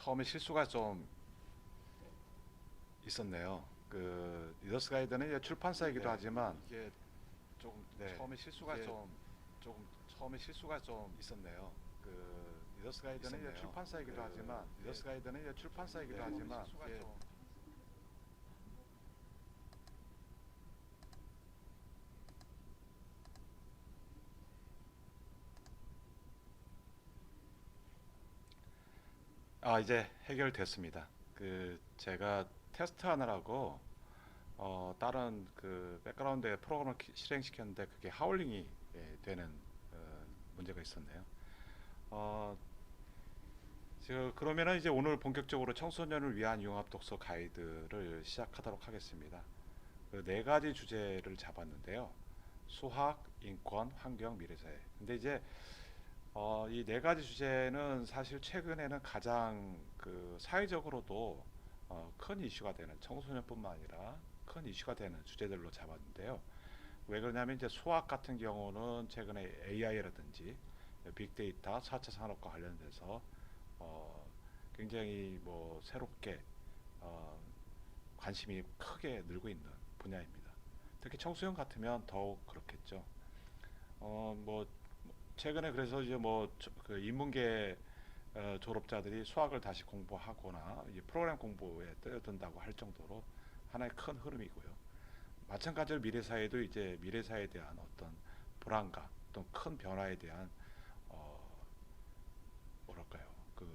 처음에 실수가 좀 있었네요. 그 리더스 가이드는 이제 출판사이기도 네, 하지만 이게 조금 네, 처음에 실수가 이게 좀 조금 처음에 실수가 좀 있었네요. 그 리더스 가이드는 이제 있었네요. 출판사이기도 하지만 리더스 가이드는 이제 출판사이기도 하지만 실수가 이게 좀 이제 해결됐습니다. 그 제가 테스트하느라고 다른 그 백그라운드에 프로그램을 실행시켰는데 그게 하울링이 되는 문제가 있었네요. 어, 그러면은 이제 오늘 본격적으로 청소년을 위한 융합 독서 가이드를 시작하도록 하겠습니다. 그 네 가지 주제를 잡았는데요. 수학, 인권, 환경, 미래사회. 근데 이제 이 네 가지 주제는 사실 최근에는 가장 그 사회적으로도 큰 이슈가 되는 청소년뿐만 아니라 큰 이슈가 되는 주제들로 잡았는데요. 왜 그러냐면 이제 수학 같은 경우는 최근에 AI라든지 빅데이터, 4차 산업과 관련돼서 어, 굉장히 뭐 새롭게 어, 관심이 크게 늘고 있는 분야입니다. 특히 청소년 같으면 더욱 그렇겠죠. 뭐 최근에 그래서 이제 뭐그 인문계 졸업자들이 수학을 다시 공부하거나 이제 프로그램 공부에 뛰어든다고 할 정도로 하나의 큰 흐름이고요. 마찬가지로 미래사회도 이제 미래사회에 대한 어떤 불안감, 또 큰 변화에 대한 어, 뭐랄까요, 그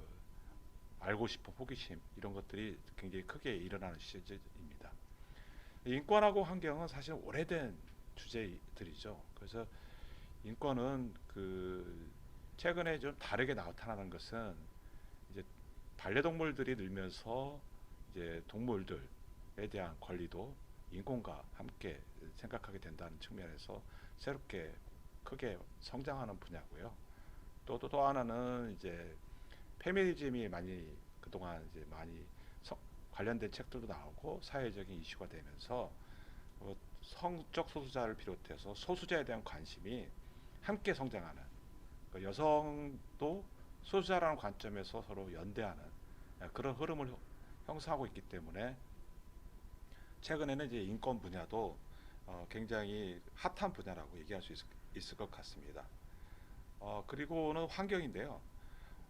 알고 싶은 호기심 이런 것들이 굉장히 크게 일어나는 시제입니다. 인권하고 환경은 사실 오래된 주제들이죠. 그래서 인권은 그 최근에 좀 다르게 나타나는 것은 이제 반려동물들이 늘면서 이제 동물들에 대한 권리도 인권과 함께 생각하게 된다는 측면에서 새롭게 크게 성장하는 분야고요. 또 하나는 이제 페미니즘이 많이 그동안 이제 많이 관련된 책들도 나오고 사회적인 이슈가 되면서 성적 소수자를 비롯해서 소수자에 대한 관심이 함께 성장하는 그러니까 여성도 소수자라는 관점에서 서로 연대하는 그런 흐름을 형성하고 있기 때문에 최근에는 이제 인권 분야도 굉장히 핫한 분야라고 얘기할 수 있을 것 같습니다. 그리고는 환경인데요.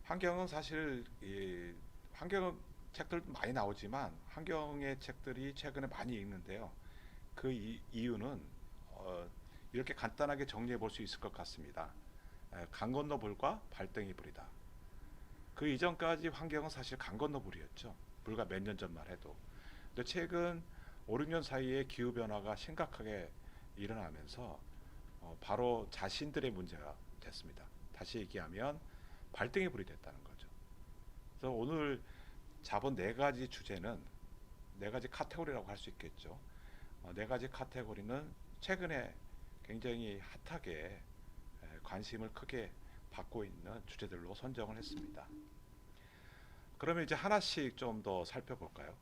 환경은 사실 이 환경 책들 많이 나오지만 환경의 책들이 최근에 많이 읽는데요. 그 이유는 어, 이렇게 간단하게 정리해 볼 수 있을 것 같습니다. 강 건너 불과 발등이 불이다. 그 이전까지 환경은 사실 강 건너 불이었죠. 불과 몇 년 전만 해도. 근데 최근 5, 6년 사이에 기후 변화가 심각하게 일어나면서 바로 자신들의 문제가 됐습니다. 다시 얘기하면 발등에 불이 됐다는 거죠. 그래서 오늘 잡은 네 가지 주제는 네 가지 카테고리라고 할 수 있겠죠. 네 가지 카테고리는 최근에 굉장히 핫하게 관심을 크게 받고 있는 주제들로 선정을 했습니다. 그러면 이제 하나씩 좀 더 살펴볼까요?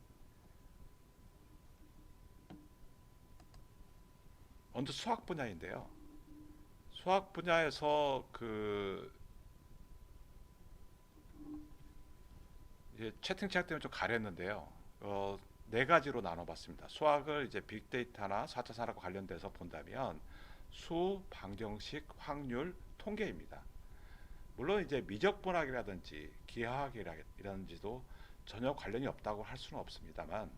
먼저 수학 분야인데요. 수학 분야에서 그 이제 채팅창 때문에 좀 가렸는데요. 네 가지로 나눠봤습니다. 수학을 이제 빅데이터나 4차 산업과 관련돼서 본다면 수, 방정식, 확률, 통계입니다. 물론 이제 미적분학이라든지 기하학이라든지도 전혀 관련이 없다고 할 수는 없습니다만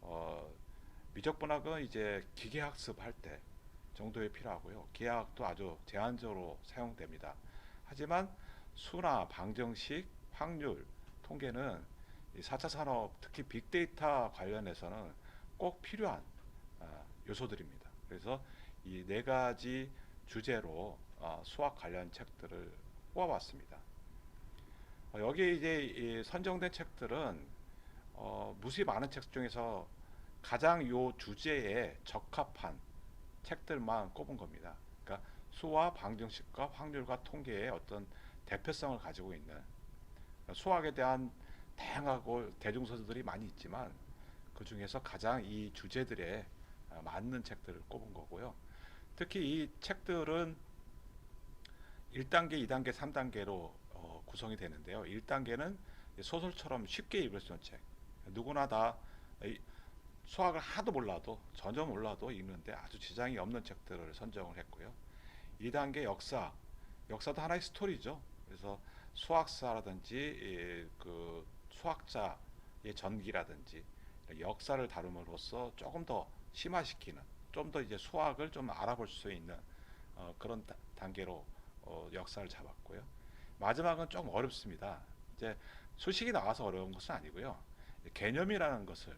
어, 미적분학은 이제 기계학습 할 때 정도에 필요하고요. 기하학도 아주 제한적으로 사용됩니다. 하지만 수나 방정식, 확률, 통계는 이 4차 산업 특히 빅데이터 관련해서는 꼭 필요한 요소들입니다. 그래서 이 네 가지 주제로 수학 관련 책들을 뽑아봤습니다. 여기 이제 선정된 책들은 무수히 많은 책 중에서 가장 요 주제에 적합한 책들만 꼽은 겁니다. 그러니까 수와 방정식과 확률과 통계의 어떤 대표성을 가지고 있는 수학에 대한 다양하고 대중서들이 많이 있지만 그 중에서 가장 이 주제들에 맞는 책들을 꼽은 거고요. 특히 이 책들은 1단계, 2단계, 3단계로 구성이 되는데요. 1단계는 소설처럼 쉽게 읽을 수 있는 책. 누구나 다 수학을 하도 몰라도 전혀 몰라도 읽는데 아주 지장이 없는 책들을 선정을 했고요. 2단계 역사. 역사도 하나의 스토리죠. 그래서 수학사라든지 그 수학자의 전기라든지 역사를 다룸으로써 조금 더 심화시키는, 좀 더 이제 수학을 좀 알아볼 수 있는 그런 단계로 역사를 잡았고요. 마지막은 좀 어렵습니다. 이제 수식이 나와서 어려운 것은 아니고요. 개념이라는 것을,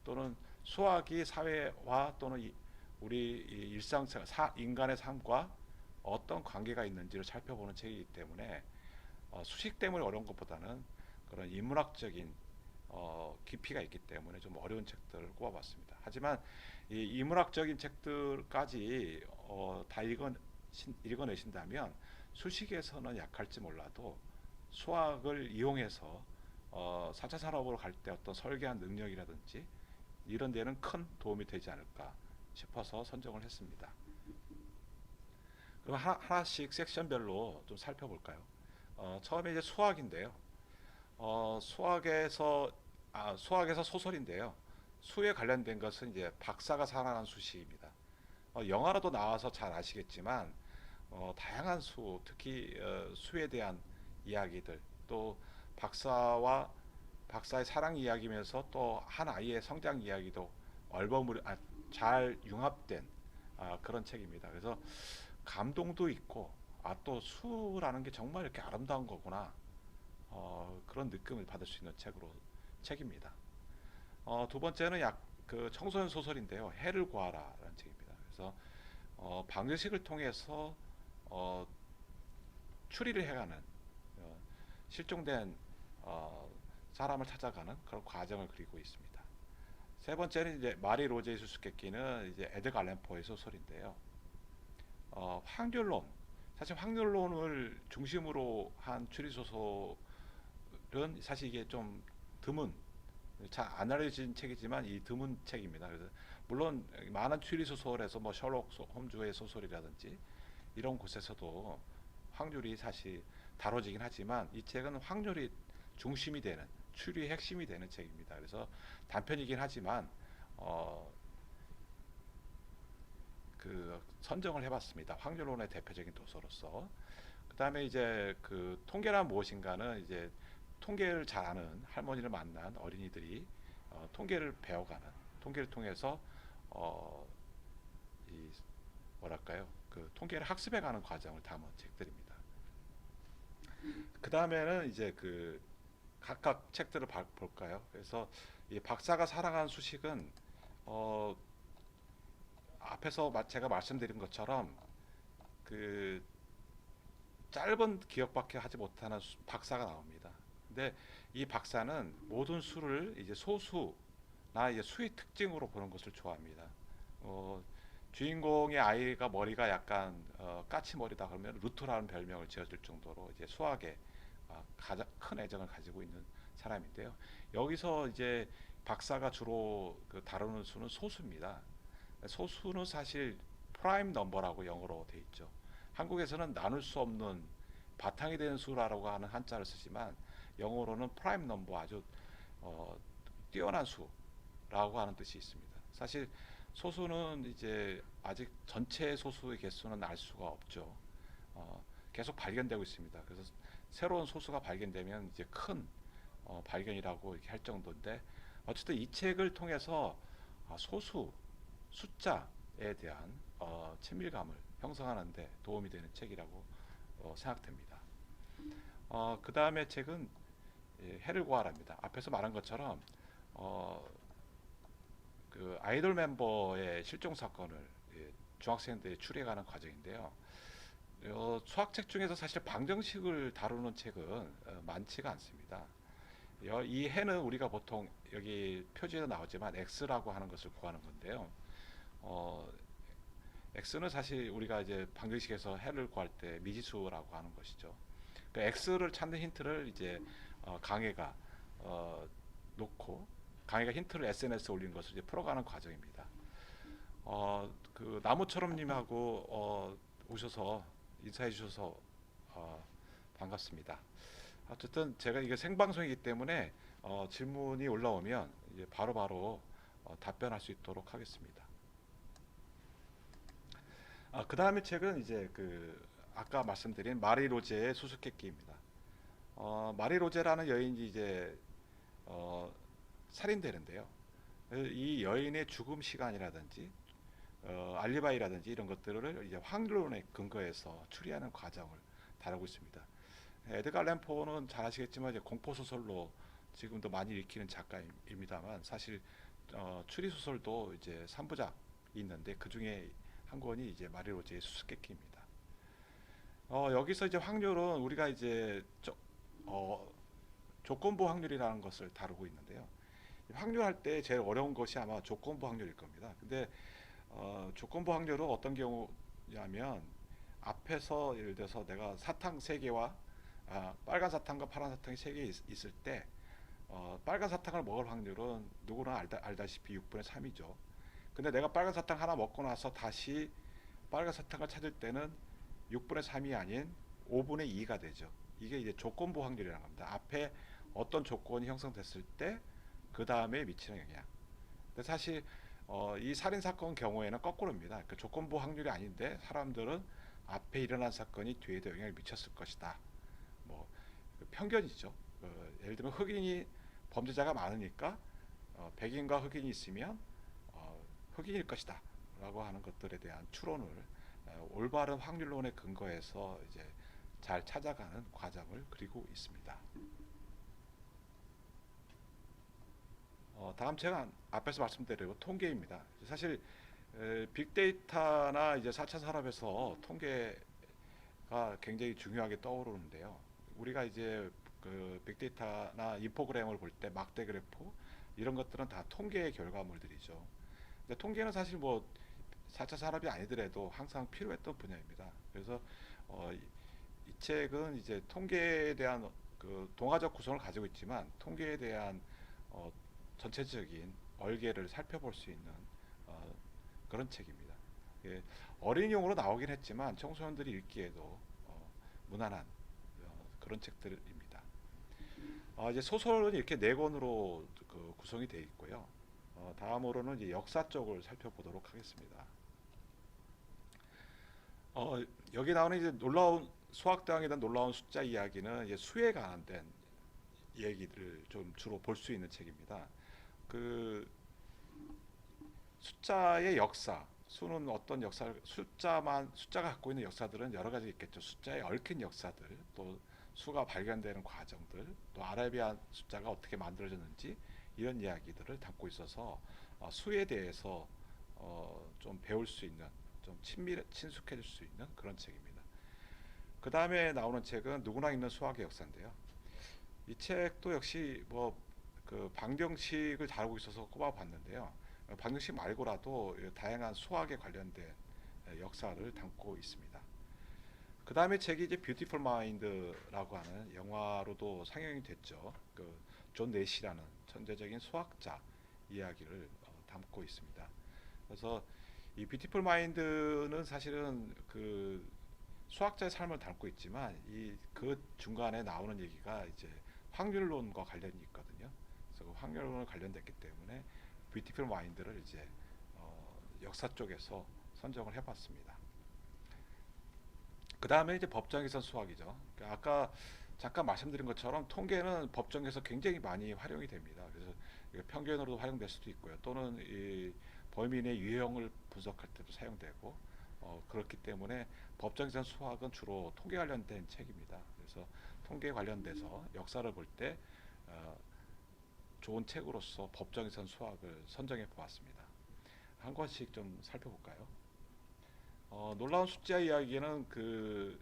또는 수학이 사회와 또는 우리 일상생활, 인간의 삶과 어떤 관계가 있는지를 살펴보는 책이기 때문에 수식 때문에 어려운 것보다는 그런 인문학적인 깊이가 있기 때문에 좀 어려운 책들을 꼽아봤습니다. 하지만 이 인문학적인 책들까지 다 읽어내신다면 수식에서는 약할지 몰라도 수학을 이용해서 4차 산업으로 갈 때 어떤 설계한 능력이라든지 이런 데는 큰 도움이 되지 않을까 싶어서 선정을 했습니다. 그럼 하나씩 섹션별로 좀 살펴볼까요? 처음에 이제 수학인데요. 수학에서 소설인데요. 수에 관련된 것은 이제 박사가 살아난 수식입니다. 영화로도 나와서 잘 아시겠지만 다양한 수, 특히 수에 대한 이야기들, 또 박사와 박사의 사랑 이야기면서 또 한 아이의 성장 이야기도 잘 융합된 그런 책입니다. 그래서 감동도 있고 또 수라는 게 정말 이렇게 아름다운 거구나, 그런 느낌을 받을 수 있는 책입니다. 두 번째는 그 청소년 소설인데요. 해를 구하라라는 책입니다. 그래서 방정식을 통해서 어, 추리를 해가는, 실종된 사람을 찾아가는 그런 과정을 그리고 있습니다. 세 번째는 이제 마리 로제의 수수께끼는 이제 에드가 알렌 포의 소설인데요. 확률론, 사실 확률론을 중심으로 한 추리 소설은 사실 이게 좀 드문, 잘 안 알려진 책이지만 이 드문 책입니다. 그래서 물론 많은 추리 소설에서 뭐 셜록 홈즈의 소설이라든지 이런 곳에서도 확률이 사실 다뤄지긴 하지만 이 책은 확률이 중심이 되는, 추리의 핵심이 되는 책입니다. 그래서 단편이긴 하지만 어, 그 선정을 해봤습니다. 확률론의 대표적인 도서로서. 그 다음에 이제 그 통계란 무엇인가는 이제 통계를 잘 아는 할머니를 만난 어린이들이 통계를 배워가는, 통계를 통해서 어, 이 뭐랄까요, 그 통계를 학습해가는 과정을 담은 책들입니다. 그 다음에는 이제 그 각각 책들을 볼까요? 그래서 이 박사가 살아간 수식은 어, 앞에서 제가 말씀드린 것처럼 그 짧은 기억밖에 하지 못하는 박사가 나옵니다. 근데 이 박사는 모든 수를 이제 소수나 이제 수의 특징으로 보는 것을 좋아합니다. 어, 주인공의 아이가 머리가 약간 까치머리다 그러면 루트라는 별명을 지어줄 정도로 이제 수학에 가장 큰 애정을 가지고 있는 사람인데요. 여기서 이제 박사가 주로 그 다루는 수는 소수입니다. 소수는 사실 프라임 넘버라고 영어로 돼 있죠. 한국에서는 나눌 수 없는 바탕이 되는 수라고 하는 한자를 쓰지만 영어로는 프라임 넘버, 아주 어, 뛰어난 수라고 하는 뜻이 있습니다. 사실 소수는 이제 아직 전체 소수의 개수는 알 수가 없죠. 계속 발견되고 있습니다. 그래서 새로운 소수가 발견되면 이제 큰 발견이라고 이렇게 할 정도인데, 어쨌든 이 책을 통해서 소수, 숫자에 대한 친밀감을 형성하는 데 도움이 되는 책이라고 생각됩니다. 그 다음에 책은 해를 구하라입니다. 앞에서 말한 것처럼 어, 그 아이돌 멤버의 실종 사건을 중학생들이 추리해가는 과정인데요. 수학책 중에서 사실 방정식을 다루는 책은 많지가 않습니다. 이 해는 우리가 보통 여기 표지에도 나오지만 x라고 하는 것을 구하는 건데요. 어, x는 사실 우리가 이제 방정식에서 해를 구할 때 미지수라고 하는 것이죠. 그 x를 찾는 힌트를 이제 강혜가 놓고, 강혜가 힌트를 SNS에 올린 것을 이제 풀어가는 과정입니다. 그 나무처럼님하고 오셔서 인사해 주셔서 반갑습니다. 어쨌든 제가 이게 생방송이기 때문에 질문이 올라오면 이제 바로바로 답변할 수 있도록 하겠습니다. 그 다음에 책은 이제 그 아까 말씀드린 마리 로제의 수수께끼입니다. 마리 로제라는 여인이 이제 어, 살인되는데요. 이 여인의 죽음 시간이라든지 알리바이라든지 이런 것들을 이제 확률론에 근거해서 추리하는 과정을 다루고 있습니다. 에드가 알란 포는 잘 아시겠지만 이제 공포 소설로 지금도 많이 읽히는 작가입니다만 사실 추리 소설도 이제 3부작 있는데 그 중에 한 권이 이제 마리 로제의 수수께끼입니다. 여기서 이제 확률은 우리가 이제 어, 조건부 확률이라는 것을 다루고 있는데요. 확률할 때 제일 어려운 것이 아마 조건부 확률일 겁니다. 근데 조건부 확률은 어떤 경우냐면 앞에서 예를 들어서 내가 사탕 3개와 빨간 사탕과 파란 사탕이 3개 있을 때 빨간 사탕을 먹을 확률은 누구나 알다시피 6분의 3이죠. 근데 내가 빨간 사탕 하나 먹고 나서 다시 빨간 사탕을 찾을 때는 6분의 3이 아닌 5분의 2가 되죠. 이게 이제 조건부 확률이라는 겁니다. 앞에 어떤 조건이 형성됐을 때 그 다음에 미치는 영향. 근데 사실 이 살인 사건 경우에는 거꾸로입니다. 그 조건부 확률이 아닌데 사람들은 앞에 일어난 사건이 뒤에도 영향을 미쳤을 것이다. 뭐 편견이죠. 예를 들면 흑인이 범죄자가 많으니까 백인과 흑인이 있으면 흑인일 것이다. 라고 하는 것들에 대한 추론을 올바른 확률론에 근거해서 이제 잘 찾아가는 과정을 그리고 있습니다. 다음 책은 앞에서 말씀드린 통계입니다. 사실 빅데이터나 이제 4차 산업에서 통계가 굉장히 중요하게 떠오르는데요. 우리가 이제 그 빅데이터나 인포그램을 볼 때 막대 그래프 이런 것들은 다 통계의 결과물들이죠. 근데 통계는 사실 뭐 4차 산업이 아니더라도 항상 필요했던 분야입니다. 그래서 이 책은 이제 통계에 대한 그 동화적 구성을 가지고 있지만 통계에 대한 어, 전체적인 얼개를 살펴볼 수 있는 어, 그런 책입니다. 예, 어린이용으로 나오긴 했지만 청소년들이 읽기에도 무난한 그런 책들입니다. 이제 소설은 이렇게 네 권으로 그 구성이 되어 있고요. 다음으로는 이제 역사 쪽을 살펴보도록 하겠습니다. 어, 여기 나오는 이제 놀라운 수학대왕에 대한 놀라운 숫자 이야기는 이제 수에 관련된 얘기를 좀 주로 볼 수 있는 책입니다. 그 숫자의 역사, 수는 어떤 역사, 숫자가 갖고 있는 역사들은 여러 가지 있겠죠. 숫자에 얽힌 역사들, 또 수가 발견되는 과정들, 또 아라비아 숫자가 어떻게 만들어졌는지 이런 이야기들을 담고 있어서 수에 대해서 좀 배울 수 있는, 좀 친숙해질 수 있는 그런 책입니다. 그 다음에 나오는 책은 누구나 읽는 수학의 역사인데요. 이 책도 역시 뭐 그 방정식을 다루고 있어서 꼽아봤는데요. 방정식 말고라도 다양한 수학에 관련된 역사를 담고 있습니다. 그 다음에 책이 이제 뷰티풀 마인드라고 하는 영화로도 상영이 됐죠. 그 존 내시라는 천재적인 수학자 이야기를 담고 있습니다. 그래서 이 뷰티풀 마인드는 사실은 그 수학자의 삶을 담고 있지만 이 그 중간에 나오는 얘기가 이제 확률론과 관련이 있거든요. 그래서 그 확률론과 관련됐기 때문에 뷰티풀 마인드를 이제 역사 쪽에서 선정을 해봤습니다. 그 다음에 이제 법정에선 수학이죠. 그러니까 아까 잠깐 말씀드린 것처럼 통계는 법정에서 굉장히 많이 활용이 됩니다. 그래서 편견으로도 활용될 수도 있고요. 또는 이 범인의 유형을 분석할 때도 사용되고 그렇기 때문에 법정에선 수학은 주로 통계 관련된 책입니다. 그래서 통계 관련돼서 역사를 볼 때 좋은 책으로서 법정에선 수학을 선정해 보았습니다. 한 권씩 좀 살펴볼까요? 놀라운 숫자 이야기는 그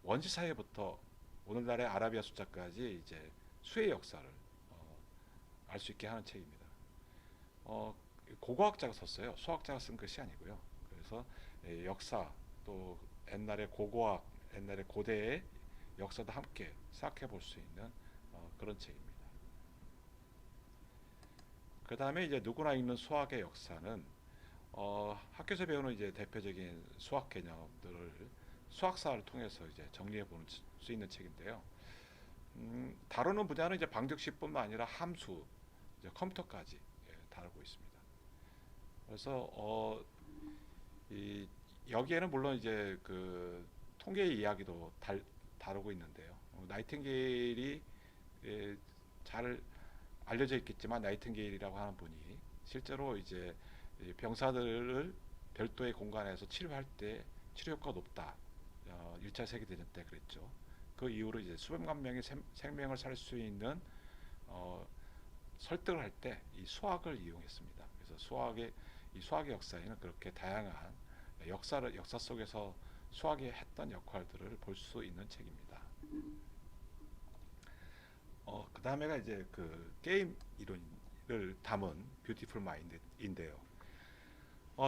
원시 사회부터 오늘날의 아라비아 숫자까지 이제 수의 역사를 알 수 있게 하는 책입니다. 어, 고고학자가 썼어요. 수학자가 쓴 것이 아니고요. 그래서 역사 또 옛날의 고고학, 옛날의 고대의 역사도 함께 생각해 볼 수 있는 그런 책입니다. 그 다음에 이제 누구나 읽는 수학의 역사는 학교에서 배우는 이제 대표적인 수학 개념들을 수학사를 통해서 이제 정리해 보는 수 있는 책인데요. 다루는 분야는 이제 방정식뿐만 아니라 함수, 이제 컴퓨터까지 다루고 있습니다. 그래서 이 여기에는 물론 이제 그 통계 이야기도 다루고 있는데요. 나이팅게일이 잘 알려져 있겠지만 나이팅게일이라고 하는 분이 실제로 이제 병사들을 별도의 공간에서 치료할 때 치료 효과가 높다. 1차 세계대전 때 그랬죠. 그 이후로 이제 수백만 명의 생명을 살 수 있는 어, 설득을 할 때 이 수학을 이용했습니다. 그래서 이 수학의 역사에는 그렇게 다양한 역사 속에서 수학이 했던 역할들을 볼 수 있는 책입니다. 그 다음에가 이제 그 게임 이론을 담은 뷰티풀 마인드인데요.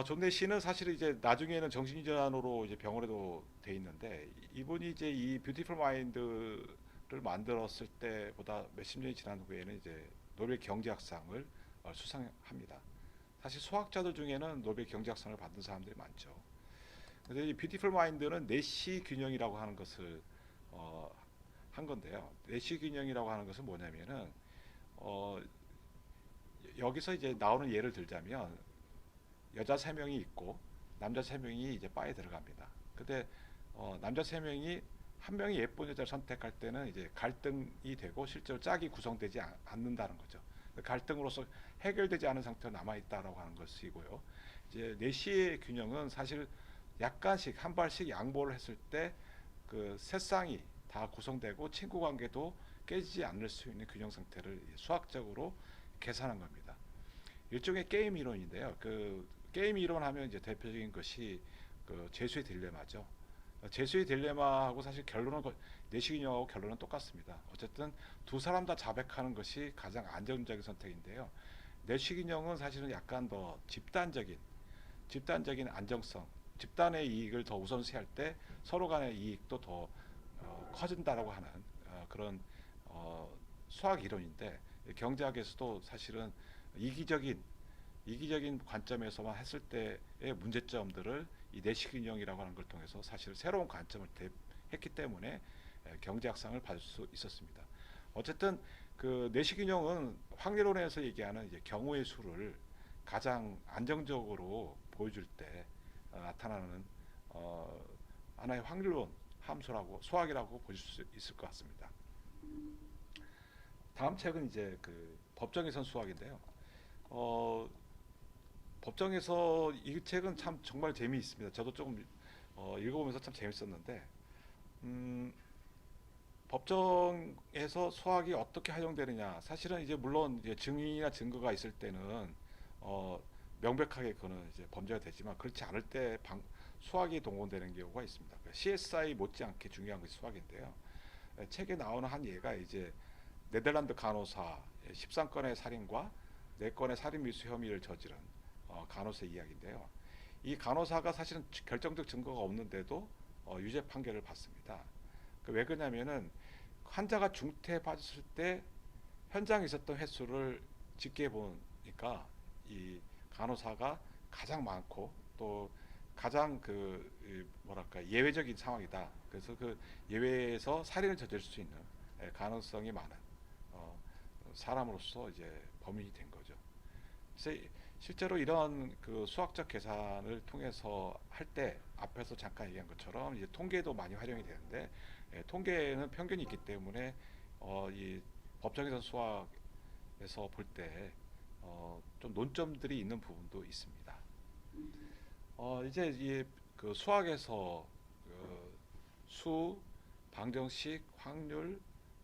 존 내시는 사실 이제 나중에는 정신질환으로 이제 병원에도 돼 있는데 이분이 이제 이 뷰티풀 마인드를 만들었을 때보다 몇십 년이 지난 후에는 이제 노벨 경제학상을 수상합니다. 사실 수학자들 중에는 노벨 경제학상을 받은 사람들이 많죠. 근데 이 뷰티풀 마인드는 내시 균형이라고 하는 것을 어, 한 건데요. 내시 균형이라고 하는 것은 뭐냐면은 어, 여기서 이제 나오는 예를 들자면 여자 세 명이 있고 남자 세 명이 이제 바에 들어갑니다. 근데 남자 세 명이 한 명이 예쁜 여자를 선택할 때는 이제 갈등이 되고 실제로 짝이 구성되지 않는다는 거죠. 갈등으로서 해결되지 않은 상태로 남아 있다라고 하는 것이고요. 이제 내시의 균형은 사실 약간씩 한 발씩 양보를 했을 때 그 세 쌍이 다 구성되고 친구 관계도 깨지지 않을 수 있는 균형 상태를 수학적으로 계산한 겁니다. 일종의 게임 이론인데요. 그 게임 이론하면 이제 대표적인 것이 그 제수의 딜레마죠. 제수의 딜레마하고 사실 결론은 내시균형하고 결론은 똑같습니다. 어쨌든 두 사람 다 자백하는 것이 가장 안정적인 선택인데요. 내시균형은 사실은 약간 더 집단적인 안정성, 집단의 이익을 더 우선시할 때 서로 간의 이익도 더 커진다라고 하는 그런 어, 수학 이론인데 경제학에서도 사실은 이기적인 이기적인 관점에서만 했을 때의 문제점들을 이 내시균형이라고 하는 걸 통해서 사실 새로운 관점을 했기 때문에 경제학상을 받을 수 있었습니다. 어쨌든 그 내시균형은 확률론에서 얘기하는 이제 경우의 수를 가장 안정적으로 보여줄 때 나타나는 어, 하나의 확률론 함수라고 수학이라고 보실 수 있을 것 같습니다. 다음 책은 이제 그 법정에선 수학인데요. 어, 법정에서 이 책은 참 정말 재미있습니다. 저도 조금 읽어보면서 참 재밌었는데 음, 법정에서 수학이 어떻게 활용되느냐. 사실은 이제 물론 이제 증인이나 증거가 있을 때는 어, 명백하게 그거는 이제 범죄가 되지만 그렇지 않을 때 수학이 동원되는 경우가 있습니다. CSI 못지않게 중요한 것이 수학인데요. 책에 나오는 한 예가 이제 네덜란드 간호사 13건의 살인과 4건의 살인 미수 혐의를 저지른 간호사 이야기인데요. 이 간호사가 사실은 결정적 증거가 없는데도 유죄 판결을 받습니다. 왜 그러냐면은 환자가 중태에 빠졌을 때 현장에 있었던 횟수를 집계해 보니까 이 간호사가 가장 많고 또 가장 그 뭐랄까 예외적인 상황이다. 그래서 그 예외에서 살인을 저지를 수 있는 가능성이 많은 어, 사람으로서 이제 범인이 된 거죠. 그래서 실제로 이런 그 수학적 계산을 통해서 할 때 앞에서 잠깐 얘기한 것처럼 이제 통계도 많이 활용이 되는데 통계는 편견이 있기 때문에 이 법정에서 수학에서 볼 때 좀 논점들이 있는 부분도 있습니다. 이제 이 수학에서 그 수, 방정식, 확률,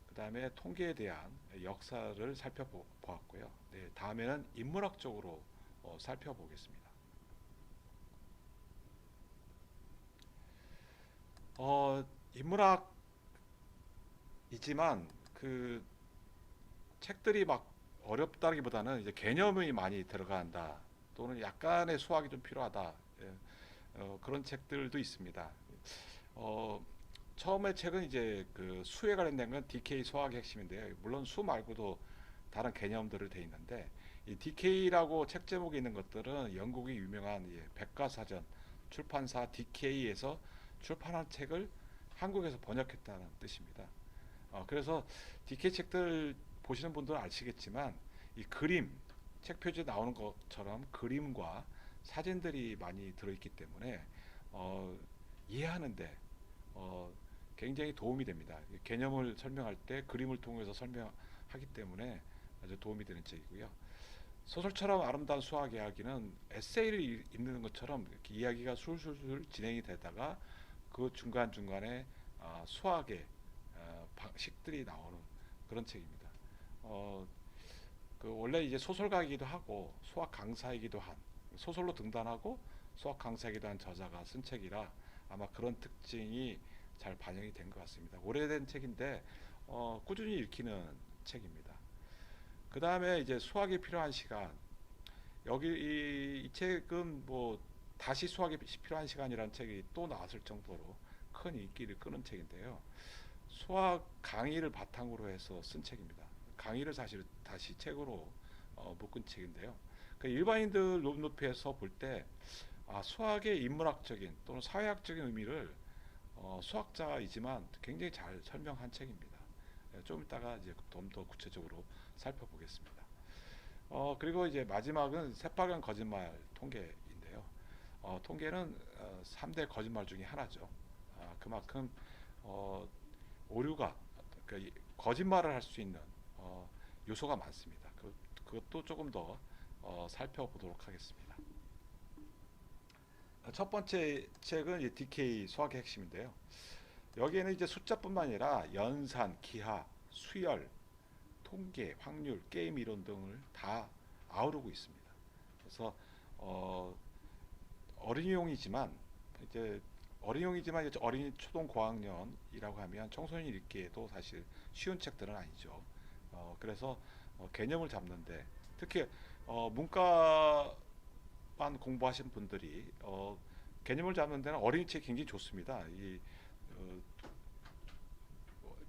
그 다음에 통계에 대한 역사를 살펴보았고요. 네, 다음에는 인문학적으로 살펴보겠습니다. 인문학이지만 그 책들이 막 어렵다기보다는 이제 개념이 많이 들어간다 또는 약간의 수학이 좀 필요하다 그런 책들도 있습니다. 어, 처음에 책은 이제 그 수에 관련된 건 DK 수학의 핵심인데요. 물론 수 말고도 다른 개념들을 돼 있는데 이 DK라고 책 제목에 있는 것들은 영국의 유명한 백과사전 출판사 DK에서 출판한 책을 한국에서 번역했다는 뜻입니다. 그래서 DK 책들 보시는 분들은 아시겠지만 이 그림, 책 표지에 나오는 것처럼 그림과 사진들이 많이 들어있기 때문에 어, 이해하는데 어, 굉장히 도움이 됩니다. 개념을 설명할 때 그림을 통해서 설명하기 때문에 아주 도움이 되는 책이고요. 소설처럼 아름다운 수학 이야기는 에세이를 읽는 것처럼 이렇게 이야기가 술술술 진행이 되다가 그 중간중간에 수학의 방식들이 나오는 그런 책입니다. 어, 그 원래 이제 소설가이기도 하고 수학 강사이기도 한 소설로 등단하고 수학 강사이기도 한 저자가 쓴 책이라 아마 그런 특징이 잘 반영이 된 것 같습니다. 오래된 책인데 꾸준히 읽히는 책입니다. 그 다음에 이제 수학이 필요한 시간. 여기 이 책은 뭐 다시 수학이 필요한 시간이라는 책이 또 나왔을 정도로 큰 인기를 끄는 책인데요. 수학 강의를 바탕으로 해서 쓴 책입니다. 강의를 사실 다시 책으로 묶은 책인데요. 그 일반인들 눈높이에서 볼 때 수학의 인문학적인 또는 사회학적인 의미를 수학자이지만 굉장히 잘 설명한 책입니다. 좀 이따가 이제 좀 더 구체적으로 살펴보겠습니다. 그리고 이제 마지막은 새빨간 거짓말 통계인데요. 통계는 3대 거짓말 중에 하나죠. 그만큼 어, 오류가 그러니까 거짓말을 할 수 있는 요소가 많습니다. 그것도 조금 더 살펴보도록 하겠습니다. 첫 번째 책은 이제 DK 수학의 핵심인데요. 여기에는 이제 숫자뿐만 아니라 연산, 기하, 수열, 통계, 확률, 게임 이론 등을 다 아우르고 있습니다. 그래서 어, 어린이용이지만 이제 이제 어린이 초등 고학년이라고 하면 청소년이 읽기에도 사실 쉬운 책들은 아니죠. 그래서 개념을 잡는데 특히 문과반 공부하신 분들이 개념을 잡는 데는 어린이 책이 굉장히 좋습니다. 어,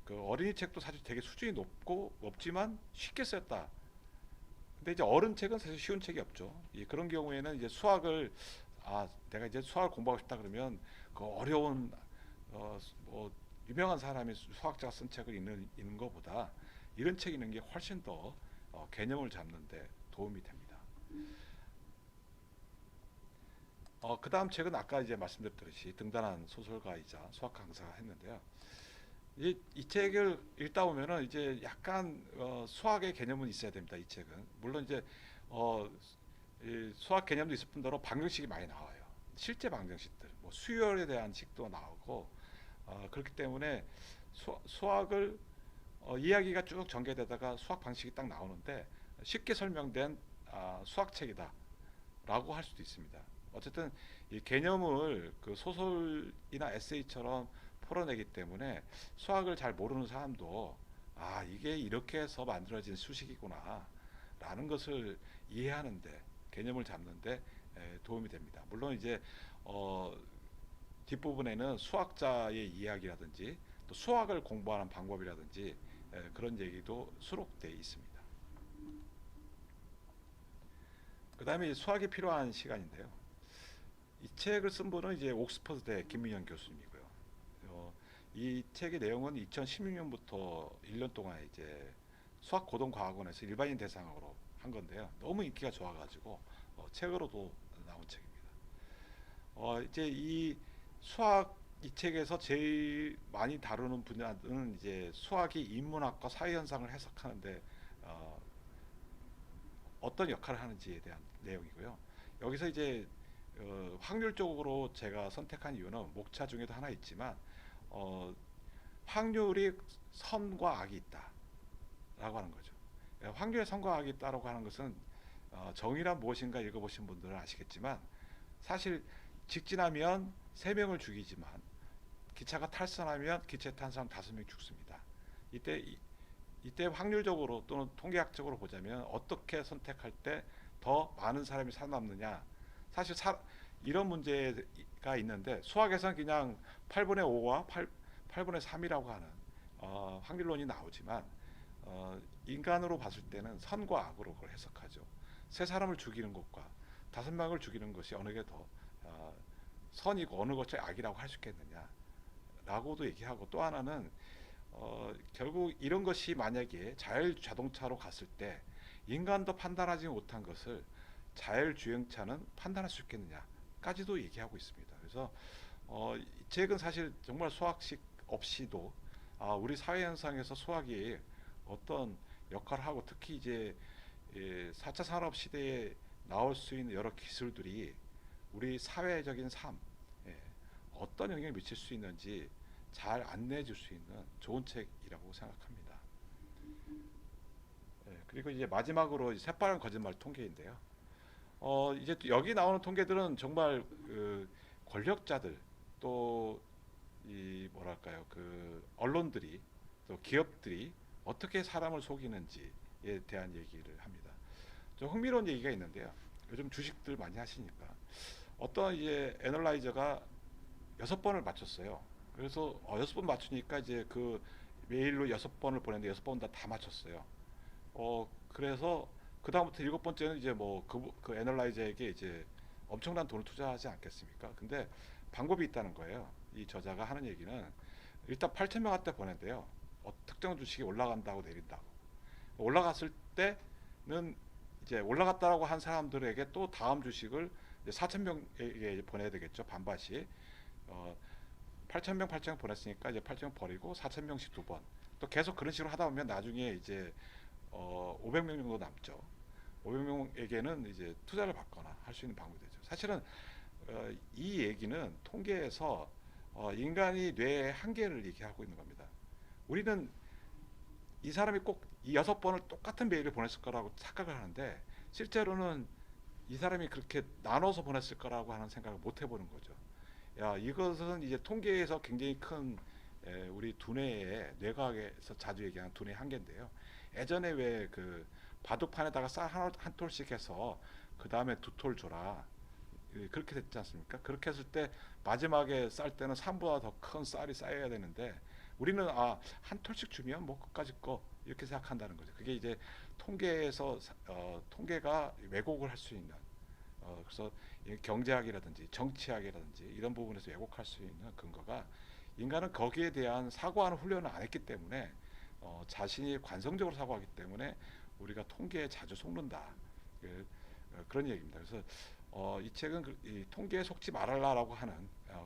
그 어린이 책도 사실 되게 수준이 높지만 쉽게 썼다. 근데 이제 어른 책은 사실 쉬운 책이 없죠. 그런 경우에는 이제 수학을 내가 이제 수학을 공부하고 싶다 그러면 그 어려운 뭐 유명한 사람이 수학자가 쓴 책을 읽는 것보다 이런 책 읽는 게 훨씬 더 개념을 잡는데 도움이 됩니다. 그 다음 책은 아까 이제 말씀드렸듯이 등단한 소설가이자 수학 강사가 했는데요. 이 책을 읽다 보면은 이제 약간 수학의 개념은 있어야 됩니다. 이 책은 물론 이제 어, 이 수학 개념도 있을 뿐더러 방정식이 많이 나와요. 실제 방정식들, 뭐 수열에 대한 식도 나오고 그렇기 때문에 수학을 이야기가 쭉 전개되다가 수학 방식이 딱 나오는데 쉽게 설명된 수학책이다라고 할 수도 있습니다. 어쨌든 이 개념을 그 소설이나 에세이처럼 풀어내기 때문에 수학을 잘 모르는 사람도 이게 이렇게 해서 만들어진 수식이구나 라는 것을 이해하는데 개념을 잡는데 도움이 됩니다. 물론 이제 어, 뒷부분에는 수학자의 이야기라든지 또 수학을 공부하는 방법이라든지 그런 얘기도 수록되어 있습니다. 그 다음에 수학이 필요한 시간인데요. 이 책을 쓴 분은 이제 옥스퍼드대 김민영 교수님이고요. 이 책의 내용은 2016년부터 1년 동안 이제 수학 고등과학원에서 일반인 대상으로 한 건데요. 너무 인기가 좋아가지고 책으로도 나온 책입니다. 이제 이 수학 이 책에서 제일 많이 다루는 분야는 이제 수학이 인문학과 사회 현상을 해석하는데 어, 어떤 역할을 하는지에 대한 내용이고요. 여기서 이제 확률적으로 제가 선택한 이유는 목차 중에도 하나 있지만 어, 확률이 선과 악이 있다라고 하는 거죠. 확률의 선과 악이 있다라고 하는 것은 정의란 무엇인가 읽어보신 분들은 아시겠지만 사실 직진하면 3명을 죽이지만 기차가 탈선하면 기차에 탄 사람 5명이 죽습니다. 이때 이때 확률적으로 또는 통계학적으로 보자면 어떻게 선택할 때 더 많은 사람이 살아남느냐 사실 이런 문제가 있는데 수학에서는 그냥 8분의 5와 8분의 3이라고 하는 확률론이 나오지만 인간으로 봤을 때는 선과 악으로 그걸 해석하죠. 세 사람을 죽이는 것과 5명을 죽이는 것이 어느 게 더 선이고 어느 것이 악이라고 할 수 있겠느냐라고도 얘기하고 또 하나는 결국 이런 것이 만약에 자율자동차로 갔을 때 인간도 판단하지 못한 것을 자율주행차는 판단할 수 있겠느냐까지도 얘기하고 있습니다. 그래서 이 책은 사실 정말 수학식 없이도 우리 사회 현상에서 수학이 어떤 역할을 하고 특히 이제 4차 산업 시대에 나올 수 있는 여러 기술들이 우리 사회적인 삶, 예, 어떤 영향을 미칠 수 있는지 잘 안내해 줄 수 있는 좋은 책이라고 생각합니다. 그리고 이제 마지막으로 새빨간 거짓말 통계인데요. 이제 또 여기 나오는 통계들은 정말 그 권력자들 또 이 뭐랄까요 그 언론들이 또 기업들이 어떻게 사람을 속이는지에 대한 얘기를 합니다. 좀 흥미로운 얘기가 있는데요. 요즘 주식들 많이 하시니까 어떤 이제 애널라이저가 6번을 맞췄어요. 그래서 6번 맞추니까 이제 그 메일로 6번을 보냈는데 6번 다 맞췄어요. 그래서 그 다음부터 7번째는 이제 뭐 그 애널라이저에게 이제 엄청난 돈을 투자하지 않겠습니까? 근데 방법이 있다는 거예요. 이 저자가 하는 얘기는 일단 8천 명한테 보낸대요. 특정 주식이 올라간다고 내린다고. 올라갔을 때는 이제 올라갔다라고 한 사람들에게 또 다음 주식을 4천 명에게 보내야 되겠죠. 반반씩. 어, 8천 명, 8천 명 보냈으니까 이제 8천 명 버리고 4천 명씩 두 번. 또 계속 그런 식으로 하다 보면 나중에 이제 500명 정도 남죠. 500명에게는 이제 투자를 받거나 할 수 있는 방법이 되죠. 사실은 이 얘기는 통계에서 인간이 뇌의 한계를 얘기하고 있는 겁니다. 우리는 이 사람이 꼭 이 6번을 똑같은 메일을 보냈을 거라고 착각을 하는데 실제로는 이 사람이 그렇게 나눠서 보냈을 거라고 하는 생각을 못 해보는 거죠. 야, 이것은 이제 통계에서 굉장히 큰 우리 두뇌의 뇌과학에서 자주 얘기하는 두뇌 한계인데요. 예전에 왜 그 바둑판에다가 쌀 한 톨씩 해서 그 다음에 두 톨 줘라. 그렇게 됐지 않습니까? 그렇게 했을 때 마지막에 쌀 때는 3보다 더 큰 쌀이 쌓여야 되는데 우리는 한 톨씩 주면 뭐 끝까지 거 이렇게 생각한다는 거죠. 그게 이제 통계에서 통계가 왜곡을 할 수 있는 그래서 경제학이라든지 정치학이라든지 이런 부분에서 왜곡할 수 있는 근거가 인간은 거기에 대한 사고하는 훈련을 안 했기 때문에 자신이 관성적으로 사고하기 때문에 우리가 통계에 자주 속는다. 그런 얘기입니다. 그래서 이 책은 이 통계에 속지 말아라라고 하는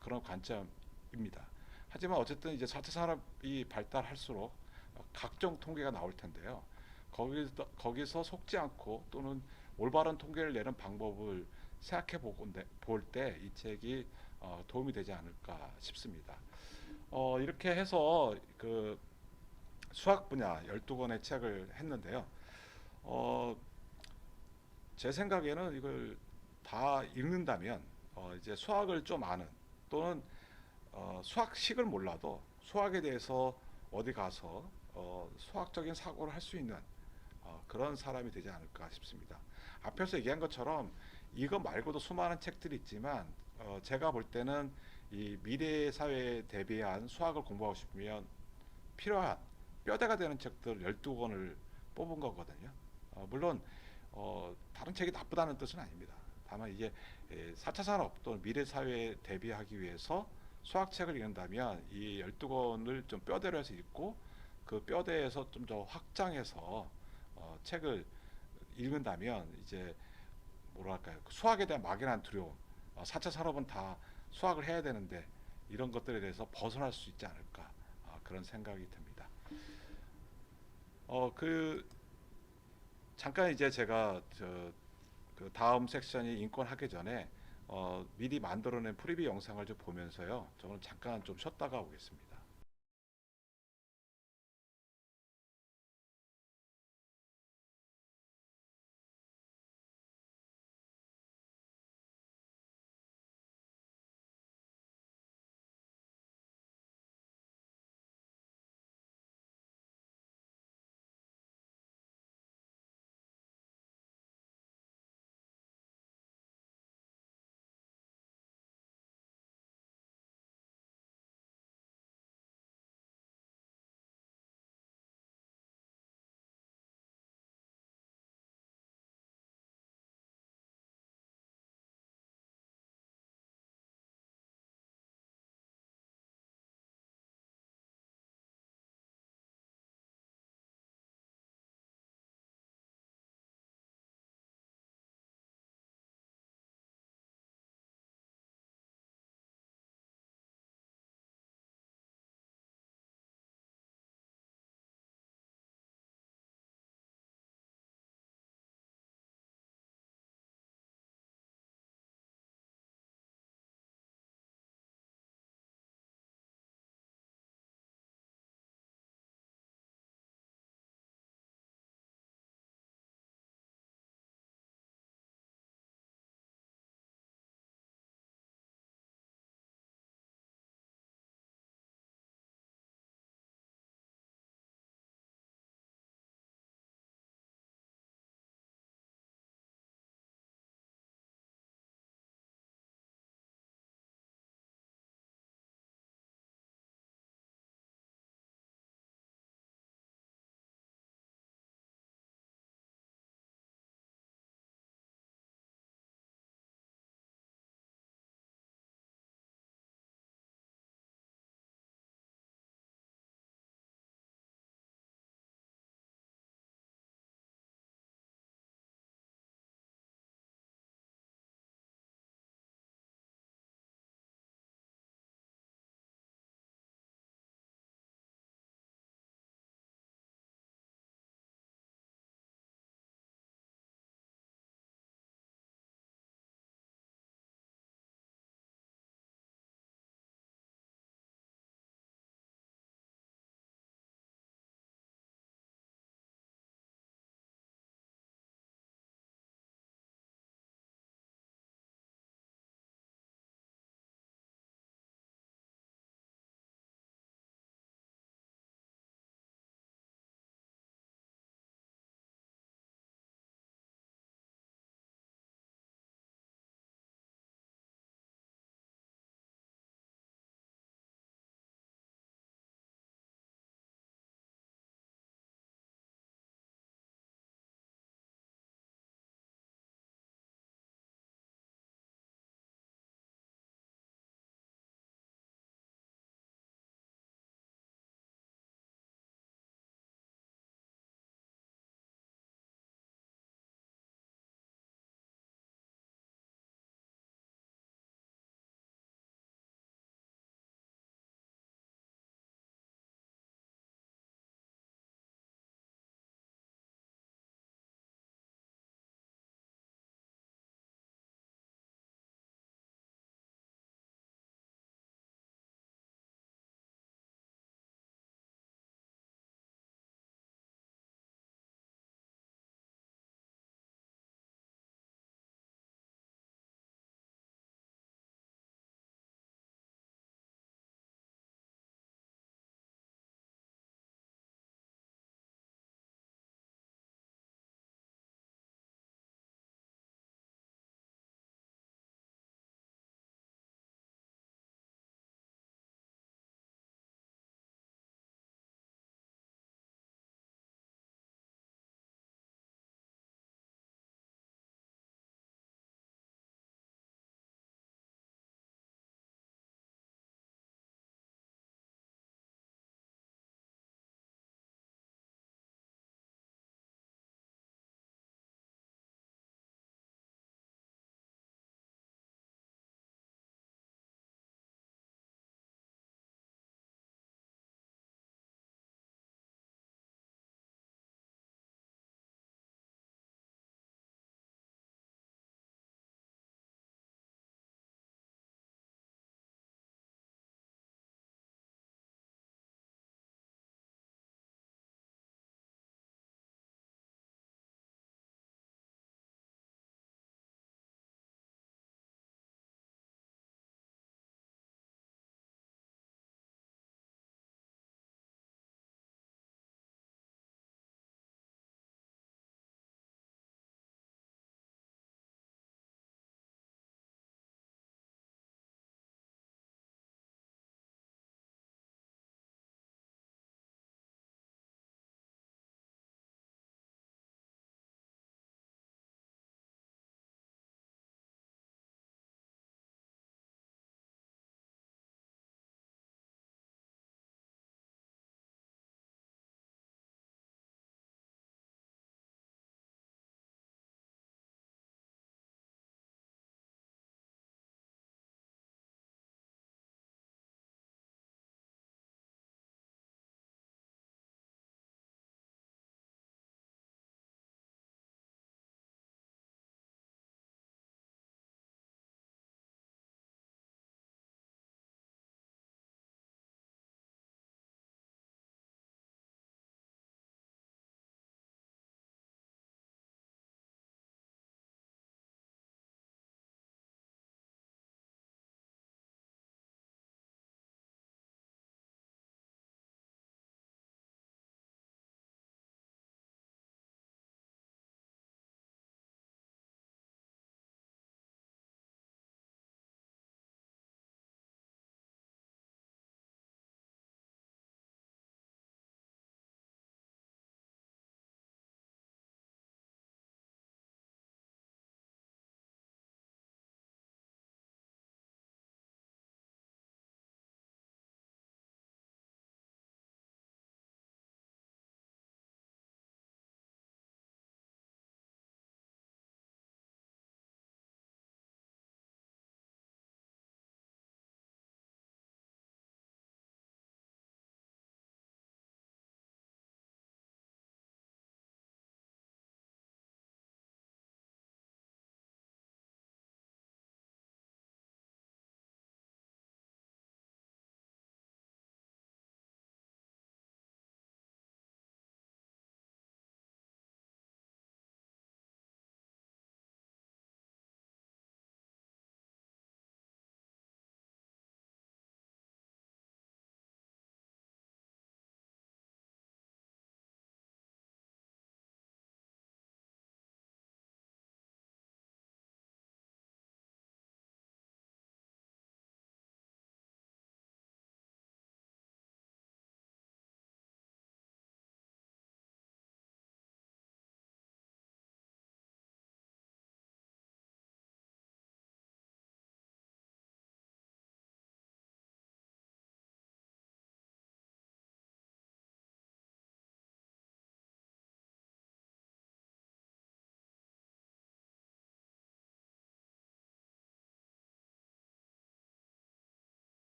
그런 관점입니다. 하지만 어쨌든 이제 4차 산업이 발달할수록 각종 통계가 나올 텐데요. 거기서 속지 않고 또는 올바른 통계를 내는 방법을 생각해 볼 때 이 책이 도움이 되지 않을까 싶습니다. 이렇게 해서 그 수학 분야 12권의 책을 했는데요. 어, 제 생각에는 이걸 다 읽는다면 이제 수학을 좀 아는 또는 수학식을 몰라도 수학에 대해서 어디 가서 수학적인 사고를 할 수 있는 그런 사람이 되지 않을까 싶습니다. 앞에서 얘기한 것처럼 이거 말고도 수많은 책들이 있지만 제가 볼 때는 이 미래 사회에 대비한 수학을 공부하고 싶으면 필요한 뼈대가 되는 책들 12권을 뽑은 거거든요. 물론 다른 책이 나쁘다는 뜻은 아닙니다. 다만 이제 4차 산업 또는 미래 사회에 대비하기 위해서 수학책을 읽는다면 이 12권을 좀 뼈대로 해서 읽고 그 뼈대에서 좀 더 확장해서 책을 읽는다면 이제 뭐랄까요 수학에 대한 막연한 두려움 4차 산업은 다 수학을 해야 되는데 이런 것들에 대해서 벗어날 수 있지 않을까 그런 생각이 듭니다. 그 잠깐 이제 제가 그 다음 섹션이 인권 하기 전에 미리 만들어낸 프리뷰 영상을 좀 보면서요. 저는 잠깐 좀 쉬었다가 오겠습니다.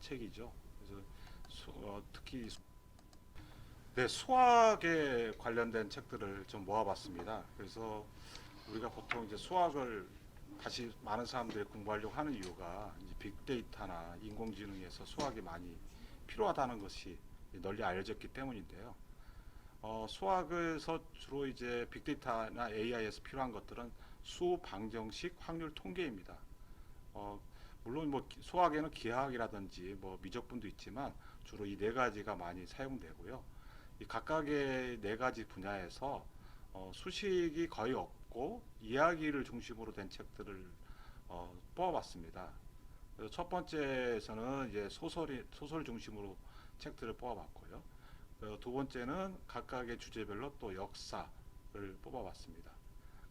책이죠. 그래서 특히 네, 수학에 관련된 책들을 좀 모아봤습니다. 그래서 우리가 보통 이제 수학을 다시 많은 사람들이 공부하려고 하는 이유가 이제 빅데이터나 인공지능에서 수학이 많이 필요하다는 것이 널리 알려졌기 때문인데요. 수학에서 주로 이제 빅데이터나 AI에서 필요한 것들은 수, 방정식, 확률, 통계입니다. 어, 물론 뭐 수학에는 기하학이라든지 뭐 미적분도 있지만 주로 이 네 가지가 많이 사용되고요. 이 각각의 네 가지 분야에서 수식이 거의 없고 이야기를 중심으로 된 책들을 뽑아봤습니다. 그래서 첫 번째에서는 이제 소설 중심으로 책들을 뽑아봤고요. 두 번째는 각각의 주제별로 또 역사를 뽑아봤습니다.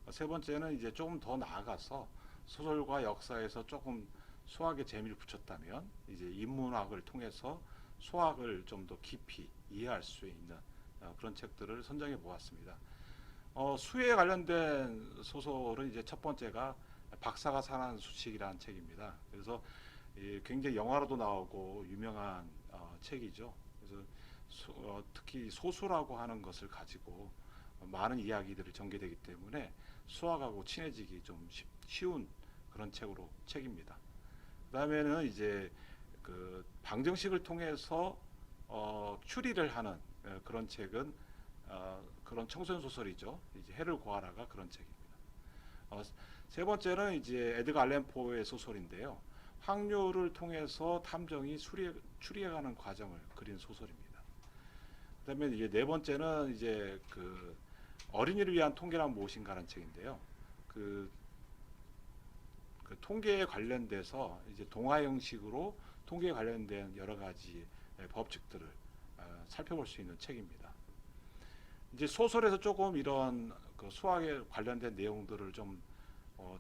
세 번째는 이제 조금 더 나아가서 소설과 역사에서 조금 수학의 재미를 붙였다면 이제 인문학을 통해서 수학을 좀 더 깊이 이해할 수 있는 그런 책들을 선정해 보았습니다. 수에 관련된 소설은 이제 첫 번째가 박사가 사는 수식이라는 책입니다. 그래서 굉장히 영화로도 나오고 유명한 책이죠. 그래서 특히 소수라고 하는 것을 가지고 많은 이야기들이 전개되기 때문에 수학하고 친해지기 좀 쉬운 그런 책입니다. 그다음에는 이제 그 방정식을 통해서 추리를 하는 그런 책은 그런 청소년 소설이죠. 이제 해를 구하라가 그런 책입니다. 어, 세 번째는 이제 에드가 알렌 포의 소설인데요. 확률을 통해서 탐정이 추리해가는 과정을 그린 소설입니다. 그다음에 이제 네 번째는 이제 그 어린이를 위한 통계란 무엇인가라는 책인데요. 그, 그 통계에 관련돼서 이제 동화 형식으로 통계에 관련된 여러 가지 법칙들을 살펴볼 수 있는 책입니다. 이제 소설에서 조금 이런 그 수학에 관련된 내용들을 좀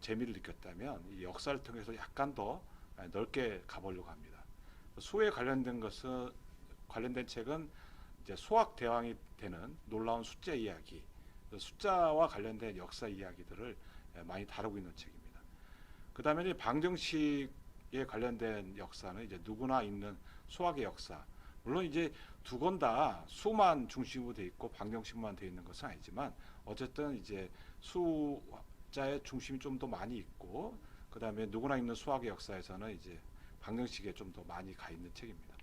재미를 느꼈다면 이 역사를 통해서 약간 더 넓게 가보려고 합니다. 수에 관련된 책은 이제 수학 대왕이 되는 놀라운 숫자 이야기, 숫자와 관련된 역사 이야기들을 많이 다루고 있는 책입니다. 그 다음에 방정식에 관련된 역사는 이제 누구나 읽는 수학의 역사. 물론 이제 두 권 다 수만 중심으로 돼 있고 방정식만 돼 있는 것은 아니지만 어쨌든 이제 숫자의 중심이 좀 더 많이 있고 그 다음에 누구나 읽는 수학의 역사에서는 이제 방정식에 좀 더 많이 가 있는 책입니다.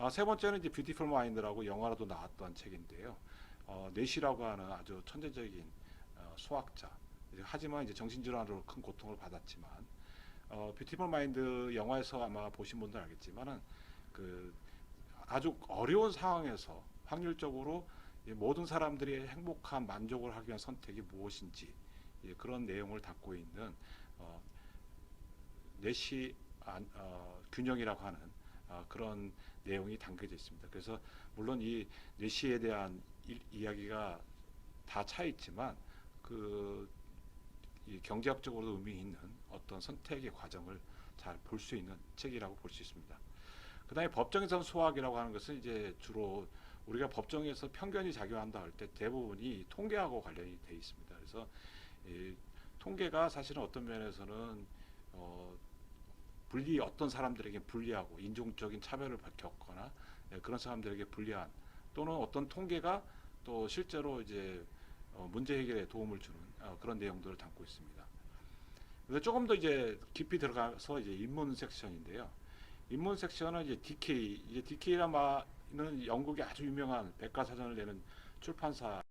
세 번째는 이제 뷰티풀 마인드라고 영화로도 나왔던 책인데요. 넷이라고 하는 아주 천재적인 수학자. 하지만 이제 정신질환으로 큰 고통을 받았지만 뷰티풀 마인드 영화에서 아마 보신 분들 알겠지만은 그 아주 어려운 상황에서 확률적으로 모든 사람들이 행복한 만족을 하기 위한 선택이 무엇인지 그런 내용을 담고 있는 넷이 균형이라고 하는 그런 내용이 담겨져 있습니다. 그래서 물론 이 넷시에 대한 이야기가 다 차 있지만 이 경제학적으로도 의미 있는 어떤 선택의 과정을 잘 볼 수 있는 책이라고 볼 수 있습니다. 그다음에 법정에서 수학이라고 하는 것은 이제 주로 우리가 법정에서 편견이 작용한다 할 때 대부분이 통계하고 관련이 돼 있습니다. 그래서 이 통계가 사실은 어떤 면에서는 어떤 사람들에게 불리하고 인종적인 차별을 겪거나 그런 사람들에게 불리한 또는 어떤 통계가 또 실제로 이제 문제 해결에 도움을 주는 그런 내용들을 담고 있습니다. 그래서 조금 더 이제 깊이 들어가서 이제 인문 섹션인데요. 인문 섹션은 이제 DK라는 영국의 아주 유명한 백과사전을 내는 출판사